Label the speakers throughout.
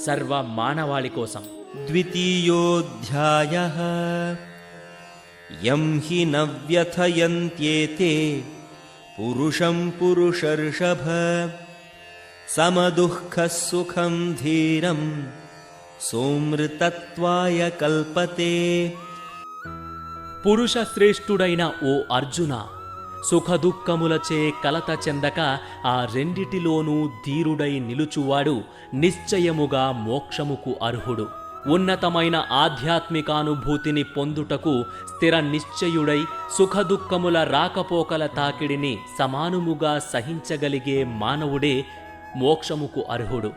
Speaker 1: సర్వ మానవాళి కోసం.
Speaker 2: ద్వితీయోऽధ్యాయః యం హి న వ్యథయంత్యేతే పురుషం పురుషర్షభ సమదుఃఖః సుఖం ధీరం సోమృతత్వాయ కల్పతే.
Speaker 1: పురుష శ్రేష్ఠుడైన ఓ అర్జున, సుఖదుఃఖములచే కలత చెందక ఆ రెండిటిలోనూ ధీరుడై నిలుచువాడు నిశ్చయముగా మోక్షముకు అర్హుడు. ఉన్నతమైన ఆధ్యాత్మికానుభూతిని పొందుటకు స్థిర నిశ్చయుడై సుఖదుఃఖముల రాకపోకల తాకిడిని సమానముగా సహించగలిగే మానవుడే మోక్షముకు అర్హుడు.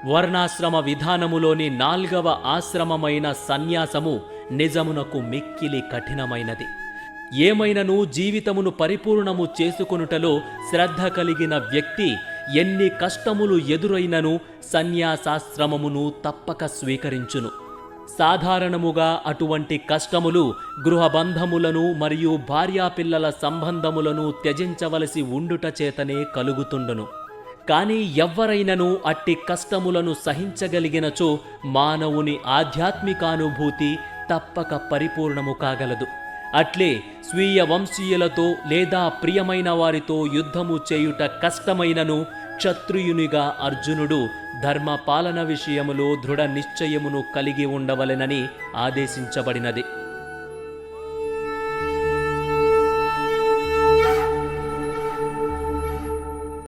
Speaker 1: వర్ణాశ్రమ విధానములోని 4వ ఆశ్రమమైన సన్యాసము నిజమునకు మిక్కిలి కఠినమైనది. ఏమైనను జీవితమును పరిపూర్ణము చేసుకొనుటలో శ్రద్ధ కలిగిన వ్యక్తి ఎన్ని కష్టములు ఎదురైనను సన్యాసాశ్రమమును తప్పక స్వీకరించును. సాధారణముగా అటువంటి కష్టములు గృహబంధములను మరియు భార్యాపిల్లల సంబంధములను త్యజించవలసి ఉండుట చేతనే కలుగుతుండును. కాని ఎవ్వరైనను అట్టి కష్టములను సహించగలిగినచో మానవుని ఆధ్యాత్మికానుభూతి తప్పక పరిపూర్ణము కాగలదు. అట్లే స్వీయ వంశీయులతో లేదా ప్రియమైన వారితో యుద్ధము చేయుట కష్టమైనను క్షత్రియునిగా అర్జునుడు ధర్మ పాలన విషయములో దృఢ నిశ్చయమును కలిగి ఉండవలెనని ఆదేశించబడినది.